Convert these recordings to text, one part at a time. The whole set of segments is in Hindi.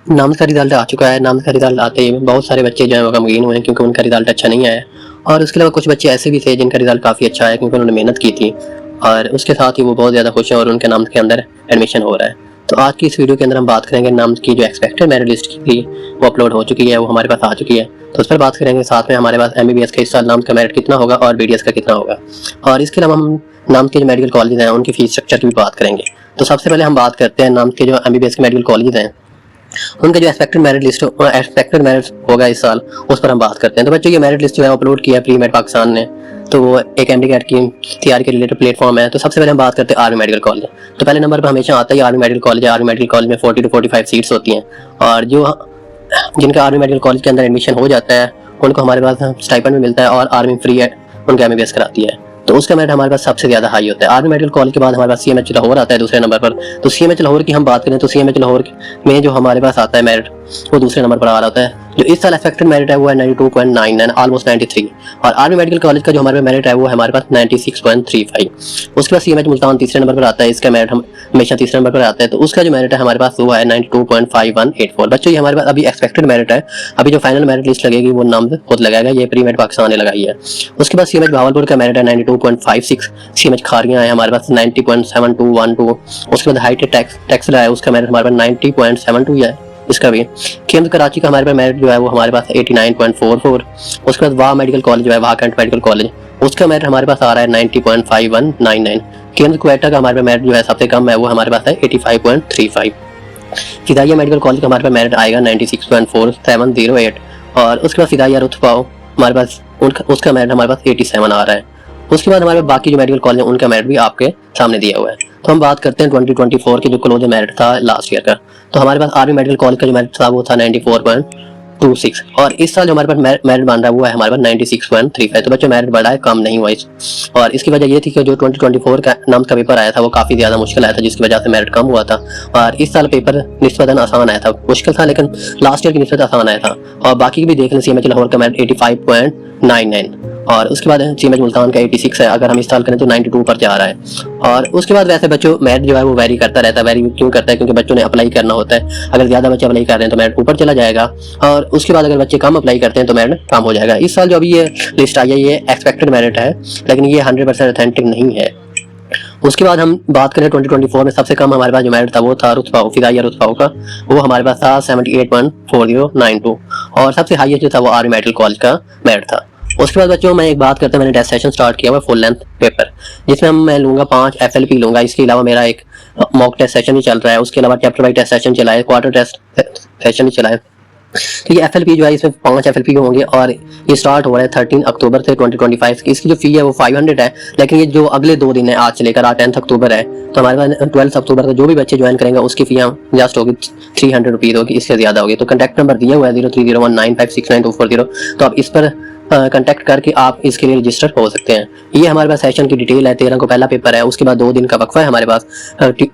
नाम का रिजल्ट आ चुका है। नाम का रिजल्ट आते ही बहुत सारे बच्चे जो हैं वो गमगीन हुए हैं क्योंकि उनका रिजल्ट अच्छा नहीं आया। और उसके अलावा कुछ बच्चे ऐसे भी थे जिनका रिजल्ट काफ़ी अच्छा आया क्योंकि उन्होंने मेहनत की थी और उसके साथ ही वो बहुत ज़्यादा खुश हैं और उनके नाम के अंदर एडमिशन हो रहा है। तो आज की इस वीडियो के अंदर हम बात करेंगे नाम की जो एक्सपेक्टेड मेरिट लिस्ट थी वो अपलोड हो चुकी है, वो हमारे पास आ चुकी है, तो उस पर बात करेंगे। साथ में हमारे पास MBBS का इस साल नाम का मेरिट कितना होगा और BDS का कितना होगा, और इसके अलावा हम नाम के जो मेडिकल कॉलेज हैं उनकी फीस स्ट्रक्चर की भी बात करेंगे। तो सबसे पहले हम बात करते हैं नाम के जो MBBS के मेडिकल कॉलेज हैं उनका जो expected merit list expected merit होगा इस साल, उस पर हम बात करते हैं। तो बच्चों ये मेरिट लिस्ट जो है अपलोड किया प्री मेड पाकिस्तान ने, तो वो एक MD-CAT की तैयारी के रिलेटेड प्लेटफॉर्म है। तो सबसे पहले हम बात करते हैं आर्मी मेडिकल कॉलेज। तो पहले नंबर पर हमेशा आता है army medical college. Army medical college में 40 to 45 सीट्स होती हैं और जो जिनका आर्मी मेडिकल कॉलेज के अंदर एडमिशन हो जाता है उनको हमारे पास स्टाइपेंड भी मिलता है और आर्मी फ्री है उनका MBBS कराती है। तो उसका मेरिट हमारे पास सबसे ज़्यादा हाई होता है। आर्मी मेडिकल कॉलेज के बाद हमारे पास CMH लाहौर आता है दूसरे नंबर पर। तो CMH लाहौर की हम बात करें तो CMH लाहौर में जो हमारे पास आता है मेरिट वो दूसरे नंबर पर आ रहा होता है। जो इस साल एक्सपेक्टेड मेरिट है वो है 92.99, ऑलमोस्ट 93। और आर्मी मेडिकल कॉलेज का जो हमारे मेरिट है वो है हमारे पास 96.35। उसके बाद CMH मुल्तान तीसरे नंबर पर आता है, इसका मेरिट हम हमेशा तीसरे नंबर पर आता है। तो उसका जो मेरिट है हमारे पास वो है 92.5184। बच्चों ये हमारे पास अभी एक्सपेक्टेड मेरिट है, अभी जो फाइनल मेरिट लिस्ट लगेगी वो नाम खुद लगाएगा, ये प्री मेड पाकिस्तान ने लगाई है। उसके बाद CMH भावलपुर का मेरिट है 92.56। CMH खारियां है हमारे पास 90.7212। उसके बाद हाईटेक टैक्स है उसका मेरिट हमारे पास 90.72 है। इसका भी केंद्र कराची का हमारे पास मेरिट जो है वो हमारे पास 89.44। उसके बाद वाह मेडिकल कॉलेज जो है वाह कैंट मेडिकल कॉलेज, उसका मेरिट हमारे पास आ रहा है 90.5199। केंद्र क्वेटा का हमारे पास मेरिट जो है सबसे कम है वो हमारे पास है 85.35। फिदाइया मेडिकल कॉलेज का हमारे पास मेरिट आएगा 96.4708। और उसके बाद फिदाइया रुतफाओ हमारे पास उसका मेरिट हमारे पास 87 आ रहा है। उसके बाद हमारे बाकी जो मेडिकल कॉलेज है उनका मेरिट भी आपके सामने दिया हुआ है। तो हम बात करते हैं 2024 के जो क्लोज मेरिट था लास्ट ईयर का। तो हमारे पास आर्मी मेडिकल कॉलेज का जो मेरिट था वो था 94.26 और इस साल जो हमारे पास मेरिट बन रहा है वो है हमारे पास 96.35। तो बच्चों मेरिट बढ़ा है, कम नहीं हुआ। और इसकी वजह ये थी कि जो 2024 का नाम का पेपर आया था वो काफ़ी ज़्यादा मुश्किल आया था जिसकी वजह से मेरिट कम हुआ था। और इस साल पेपर निस्बतन आसान आया था, मुश्किल था लेकिन लास्ट ईयर की निस्बत आसान आया था। और बाकी भी देख लें, CMH लाहौर का मेरिट 85.99 और उसके बाद CMH मुल्तान का 86 है। अगर हम इस साल करें तो 92 पर जा रहा है। और उसके बाद वैसे बच्चों मेरिट जो है वो वेरी करता रहता है। वेरी क्यों करता है? क्योंकि बच्चों ने अप्लाई करना होता है। अगर ज़्यादा बच्चे अप्लाई कर रहे हैं तो मेरिट ऊपर चला जाएगा और उसके बाद अगर बच्चे कम अप्लाई करते हैं तो मेरिट कम हो जाएगा। इस साल जो अभी ये लिस्ट आई है ये एक्सपेक्टेड मेरिट है लेकिन ये 100% ऑथेंटिक नहीं है। उसके बाद हम बात करें 2024 में सबसे कम हमारे पास जो मेरिट था वो था रुतफाओ, फिदाइया रुतफाओ का, वो हमारे पास था 78.4092 और सबसे हाईएस्ट जो था वो आर्मी मेडिकल कॉलेज का मेरिट था। उसके बाद बच्चों मैं एक बात करता हूँ, मैंने टेस्ट सेशन स्टार्ट किया हुआ फुल लेंथ पेपर जिसमें मैं लूँगा 5 FLP लूँगा। इसके अलावा मेरा एक मॉक टेस्ट सेशन भी चल रहा है, उसके अलावा चैप्टर वाइज टेस्ट सेशन चला है, क्वार्टर टेस्ट सेशन भी चला है। तो ये FLP जो है इसमें 5 FLP होंगे और ये स्टार्ट हो रहा है 13 अक्टूबर से 2025 की। इसकी जो फी है वो 500 है लेकिन ये जो अगले 2 दिन है आज से लेकर आज 10 अक्टूबर है, तो हमारे पास 12 अक्टूबर तक जो भी बच्चे ज्वाइन करेंगे उसकी फीयाँ जस्ट होगी 300 रुपीज़ होगी, इससे ज़्यादा होगी। तो कॉन्टैक्ट नंबर दिया हुआ है 0301956924 तो आप इस पर कांटेक्ट करके आप इसके लिए रजिस्टर हो सकते हैं। ये हमारे पास सेशन की डिटेल है। 13 को पहला पेपर है, उसके बाद 2 दिन का वक्फा है हमारे पास।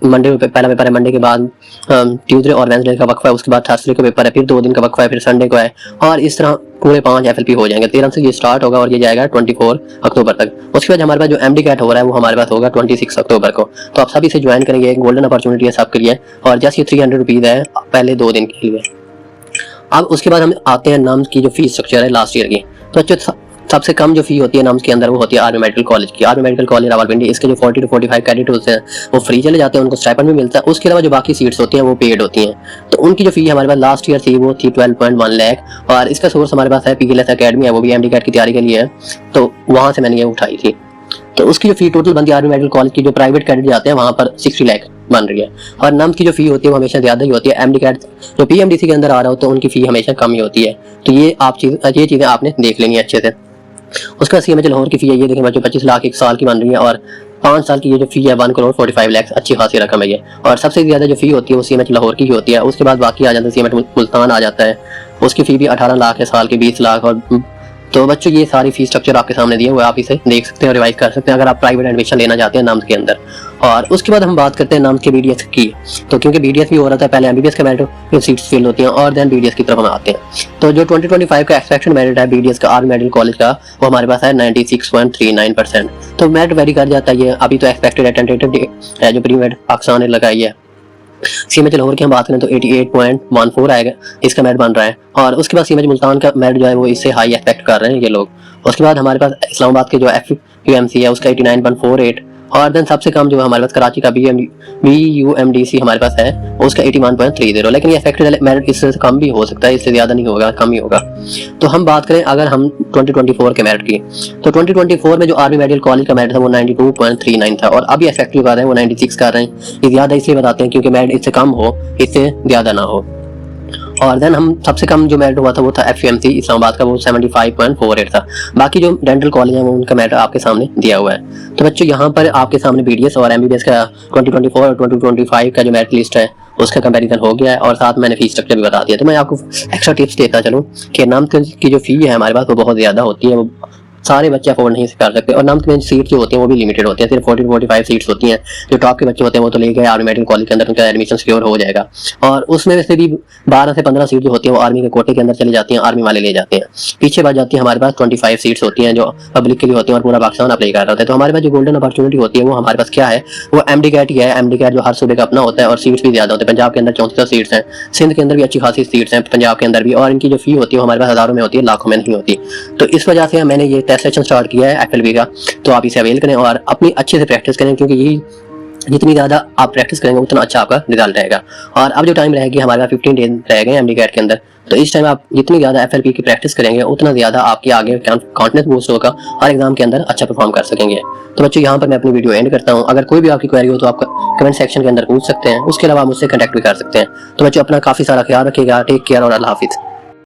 मंडे को पहला पेपर है, मंडे के बाद ट्यूसडे और वेडनेसडे का वक्फा है, उसके बाद थर्सडे को पेपर है, फिर 2 दिन का वक्फा है, फिर संडे को है और इस तरह पूरे 5 FLP हो जाएंगे। 13 से ये स्टार्ट होगा और ये जाएगा 24 अक्टूबर तक। उसके बाद हमारे पास जो MD-CAT हो रहा है वो हमारे पास होगा 26 अक्टूबर को। तो आप सभी से ज्वाइन करेंगे, एक गोल्डन अपॉर्चुनिटी है सबके लिए और जस्ट ये 300 रुपीज़ है पहले 2 दिन के लिए। अब उसके बाद हम आते हैं नाम की जो फीस स्ट्रक्चर है लास्ट ईयर की। तो बच्चों सबसे कम जो फी होती है नाम्स के अंदर वो होती है आर्मी मेडिकल कॉलेज की। आर्मी मेडिकल कॉलेज रावलपिंडी, इसके जो 40 to 45 कैडेट होते हैं वो फ्री चले जाते हैं, उनको स्टाइपेंड भी मिलता है। उसके अलावा जो बाकी सीट्स होती हैं वो पेड होती हैं। तो उनकी जो फी हमारे पास लास्ट ईयर थी वो थी 12.1 लाख और इसका सोर्स हमारे पास है PLS अकेडमी है, वो भी MD-CAT की तैयारी के लिए है, तो वहाँ से मैंने ये उठाई थी। तो उसकी जो फी टोटल बनती है आर्मी मेडिकल कॉलेज की, जो प्राइवेट कैडेट जाते हैं वहाँ पर 60 लाख बन रही है। और नाम्स की जो फी होती है वो हमेशा ज़्यादा ही होती है। MD-CAT जो PMDC के अंदर आ रहा हो तो उनकी फी हमेशा कम ही होती है। तो ये चीज़ें आपने देख लेनी है अच्छे से। उसका CMH लाहौर की फी है, ये देखें बच्चों 25 लाख 1 साल की बन रही है और 5 साल की ये जो फी है 1,45 लाख, अच्छी खासी रकम है ये। और सबसे ज़्यादा जो फी होती है वो CMH लाहौर की होती है। उसके बाद बाकी आ जाता है CMH मुल्तान आ जाता है, उसकी फी भी 18 लाख है साल की, 20 लाख। और तो बच्चों ये सारी फीस स्ट्रक्चर आपके सामने दिए हुए, आप इसे देख सकते हैं और रिवाइज कर सकते हैं अगर आप प्राइवेट एडमिशन लेना चाहते हैं नाम्स के अंदर। और उसके बाद हम बात करते हैं नाम्स के BDS की। तो क्योंकि BDS भी हो रहा था, पहले MBBS का मेरिट सीट्स फिल होती हैं और देन BDS की तरफ हम आते हैं। तो जो 2025 का एक्सपेक्टेड मेरिट है BDS का आर्मी मेडिकल कॉलेज का वो हमारे पास है 96.39%। तो मेरिट वेरी कर जाता है ये, अभी तो एक्सपेक्टेड है, टेंटेटिव है जो प्री मेड पाकिस्तान ने लगाई है। सीएमएच लाहौर की हम बात करें तो 88.14 आएगा, इसका मेरिट बन रहा है। और उसके बाद सीएमएच मुल्तान का मेरिट जो है वो इससे हाई एक्सपेक्ट कर रहे हैं ये लोग। उसके बाद हमारे पास इस्लामाबाद के जो FUMC है उसका 89.48, और देन सबसे कम जो है हमारे पास कराची का BUMDC हमारे पास है उसका 81.30। लेकिन ये एक्सपेक्टेड मेरिट इससे कम भी हो सकता है, इससे ज़्यादा नहीं होगा, कम ही होगा। तो हम बात करें अगर हम 2024 के मेरिट की, तो 2024 में जो आर्मी मेडिकल कॉलेज का मेरिट था वो 92.39 था, और अभी इफेक्टिव कर रहे हैं वो 96 कर रहे हैं। ये ज़्यादा इसलिए बताते हैं क्योंकि मेरिट इससे कम हो, इससे ज़्यादा ना हो। और देन हम सबसे कम जो मेरिट हुआ था वो था FUMC इस्लामाबाद का, वो 75.48 था। बाकी जो डेंटल कॉलेज है वो उनका मेरिट आपके सामने दिया हुआ है। तो बच्चों यहाँ पर आपके सामने BDS और MBBS का 2024 और 2025 का जो मेरिट लिस्ट है उसका कंपैरिजन हो गया है, और साथ मैंने फीस स्ट्रक्चर भी बता दिया। तो मैं आपको एक्स्ट्रा टिप्स देता चलूँ कि नामकन की जो फी है हमारे पास वो बहुत ज़्यादा होती है, वो सारे बच्चे अफोर्ड नहीं कर सकते, और नामकन में सीट जो होती हैं वो भी लिमिटेड होती है, सिर्फ 40-45 सीट्स होती हैं। जो टॉप के बच्चे होते हैं वो तो ले गए आर्मी मेडिकल कॉलेज के अंदर, उनका एडमिशन सिक्योर हो जाएगा, और उसमें से भी 12 से 15 सीट जो होती हैं वो आर्मी के कोटे के अंदर चली जाती हैं, आर्मी वाले ले जाते हैं। पीछे बच जाती है हमारे पास 25 सीट्स होती हैं जो पब्लिक के लिए होती हैं और पूरा पाकिस्तान अप्लाई कर रहा होता है। तो हमारे पास जो गोल्डन अपॉर्चुनिटी होती है वो हमारे पास क्या है, वो MD कैट ही है। MD कैट जो हर सूबे का अपना होता है, और सीट्स भी ज्यादा होते हैं। पंजाब के अंदर 34 सीट्स हैं, सिंध के अंदर भी अच्छी खासी सीट्स हैं, पंजाब के अंदर भी, और इनकी जो फी होती है हमारे पास हजारों में होती है, लाखों में नहीं होती। तो इस वजह से मैंने ये टेस्ट सेशन स्टार्ट किया है FLB का। तो आप इसे अवेल करें और अपनी अच्छे से प्रैक्टिस करें, क्योंकि यही जितनी ज़्यादा आप प्रैक्टिस करेंगे उतना अच्छा आपका रिजल्ट रहेगा। और अब जो टाइम रहेगी हमारे पास 15 डेज रह गए MD कैट के अंदर, तो इस टाइम आप जितनी ज़्यादा FLP की प्रैक्टिस करेंगे उतना ज़्यादा आपके आगे कॉन्फिडेंस बूस्ट होगा और एग्जाम के अंदर अच्छा परफॉर्म कर सकेंगे। तो बच्चों यहाँ पर मैं अपनी वीडियो एंड करता हूँ। अगर कोई भी आपकी क्वेरी हो तो आप कमेंट सेक्शन के अंदर पूछ सकते हैं, उसके अलावा आप मुझसे कॉन्टैक्ट भी कर सकते हैं। तो बच्चों अपना काफ़ी सारा ख्याल रखिएगा। टेक केयर और अल्लाह हाफिज़।